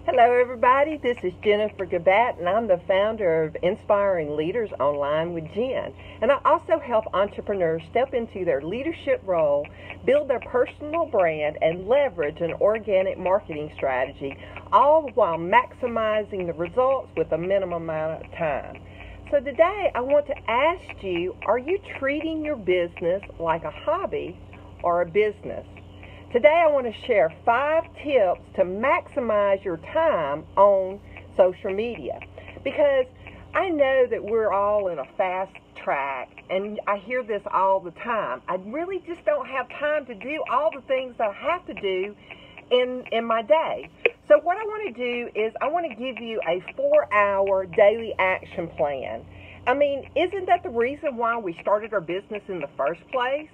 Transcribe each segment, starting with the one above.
Hello, everybody. This is Jennifer Gabat, and I'm the founder of Inspiring Leaders Online with Jen. And I also help entrepreneurs step into their leadership role, build their personal brand, and leverage an organic marketing strategy, all while maximizing the results with a minimum amount of time. So today, I want to ask you, are you treating your business like a hobby or a business? Today I want to share 5 tips to maximize your time on social media, because I know that we're all in a fast track, and I hear this all the time. I really just don't have time to do all the things that I have to do in my day. So what I want to do is I want to give you a 4-hour daily action plan. I mean, isn't that the reason why we started our business in the first place?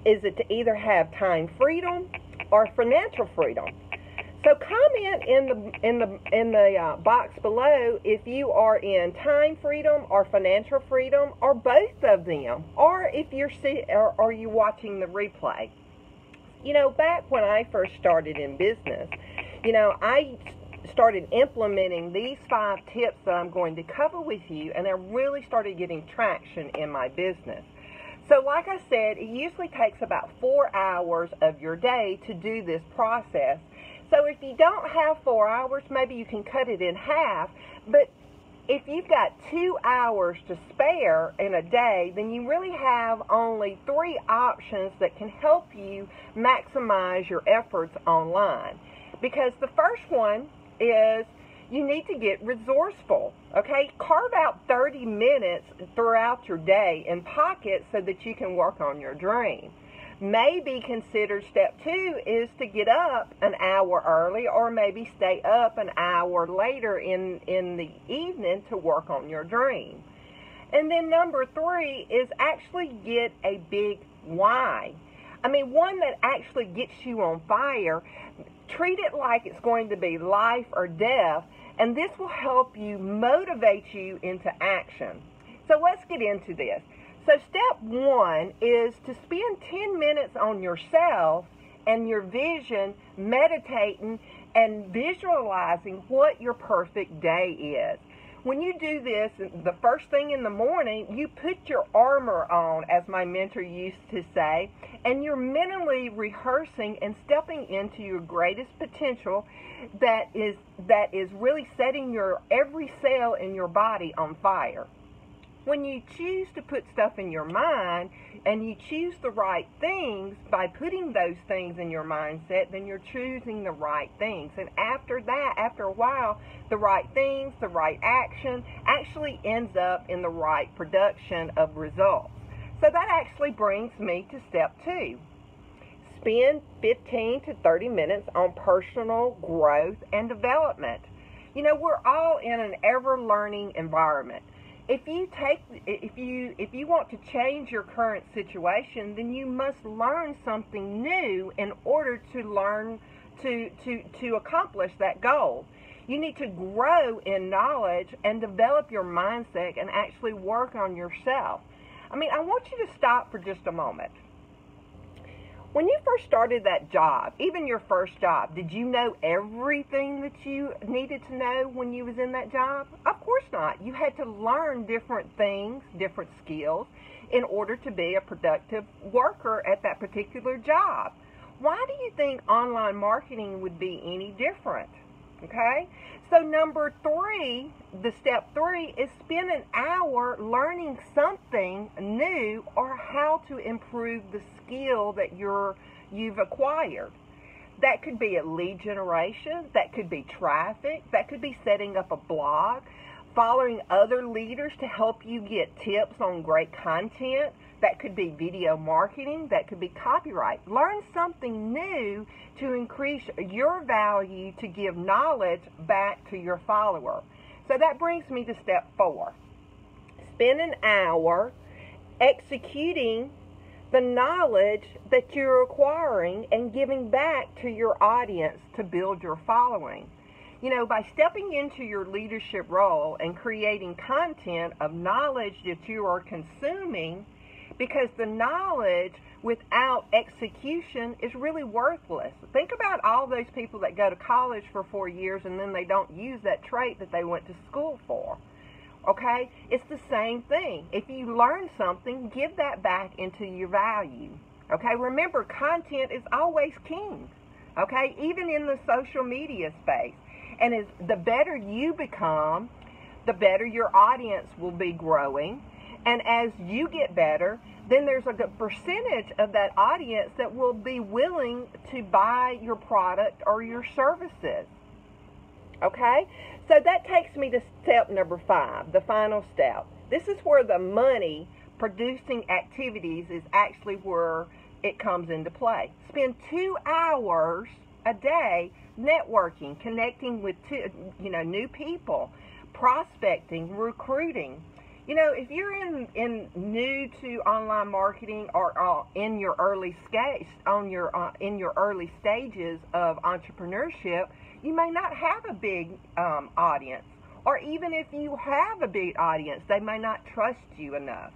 Is it to either have time freedom or financial freedom? So comment in the box below if you are in time freedom or financial freedom, or both of them, or if you're are you watching the replay. You know, back when I first started in business, I started implementing these 5 tips that I'm going to cover with you, and I really started getting traction in my business. So like I said, it usually takes about 4 hours of your day to do this process. So if you don't have 4 hours, maybe you can cut it in half. But if you've got 2 hours to spare in a day, then you really have only 3 options that can help you maximize your efforts online. Because the first one is you need to get resourceful, okay? Carve out 30 minutes throughout your day in pockets so that you can work on your dream. Maybe consider step 2 is to get up an hour early, or maybe stay up an hour later in the evening to work on your dream. And then number 3 is actually get a big why. I mean, one that actually gets you on fire. Treat it like it's going to be life or death, and this will help you motivate you into action. So let's get into this. So step 1 is to spend 10 minutes on yourself and your vision, meditating and visualizing what your perfect day is. When you do this, the first thing in the morning, you put your armor on, as my mentor used to say, and you're mentally rehearsing and stepping into your greatest potential that is really setting your every cell in your body on fire. When you choose to put stuff in your mind and you choose the right things by putting those things in your mindset, then you're choosing the right things. And after that, after a while, the right things, the right action actually ends up in the right production of results. So that actually brings me to step 2. Spend 15 to 30 minutes on personal growth and development. You know, we're all in an ever-learning environment. If you want to change your current situation, then you must learn something new in order to learn to accomplish that goal. You need to grow in knowledge and develop your mindset and actually work on yourself. I mean, I want you to stop for just a moment. When you first started that job, even your first job, did you know everything that you needed to know when you was in that job? Of course not. You had to learn different things, different skills, in order to be a productive worker at that particular job. Why do you think online marketing would be any different? Okay? So number 3, the step 3 is spend an hour learning something new or how to improve the skill that you've acquired. That could be a lead generation, that could be traffic, that could be setting up a blog, following other leaders to help you get tips on great content. That could be video marketing, that could be copyright. Learn something new to increase your value, to give knowledge back to your follower. So that brings me to step 4. Spend an hour executing the knowledge that you're acquiring and giving back to your audience to build your following. You know, by stepping into your leadership role and creating content of knowledge that you are consuming, because the knowledge without execution is really worthless. Think about all those people that go to college for 4 years and then they don't use that trait that they went to school for. Okay? It's the same thing. If you learn something, give that back into your value. Okay? Remember, content is always king. Okay? Even in the social media space. And the better you become, the better your audience will be growing. And as you get better, then there's a good percentage of that audience that will be willing to buy your product or your services. Okay? So that takes me to step number 5, the final step. This is where the money producing activities is actually where it comes into play. Spend 2 hours a day networking, connecting with new people, prospecting, recruiting. You know, if you're in new to online marketing or in your early stages of entrepreneurship, you may not have a big audience, or even if you have a big audience, they may not trust you enough.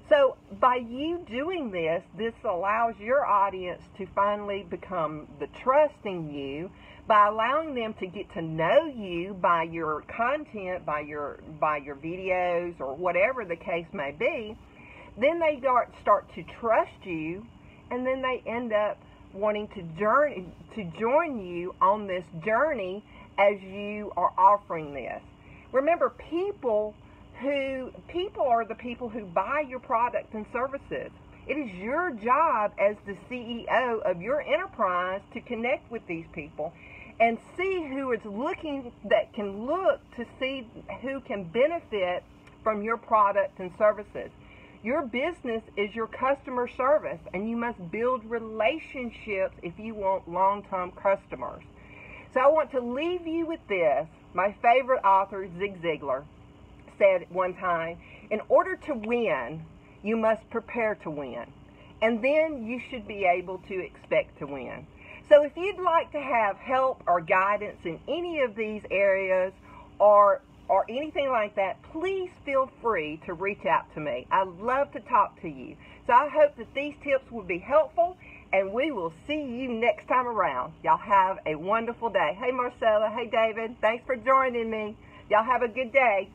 So by you doing this allows your audience to finally become the trust in you by allowing them to get to know you by your content, by your videos, or whatever the case may be. Then they start to trust you, and then they end up wanting to join you on this journey as you are offering this. Remember, people are the people who buy your product and services. It is your job as the CEO of your enterprise to connect with these people and see who is that can look to see who can benefit from your product and services. Your business is your customer service, and you must build relationships if you want long-term customers. So I want to leave you with this. My favorite author, Zig Ziglar, said one time, in order to win, you must prepare to win. And then you should be able to expect to win. So if you'd like to have help or guidance in any of these areas or anything like that, please feel free to reach out to me. I'd love to talk to you. So I hope that these tips will be helpful, and we will see you next time around. Y'all have a wonderful day. Hey, Marcella. Hey, David. Thanks for joining me. Y'all have a good day.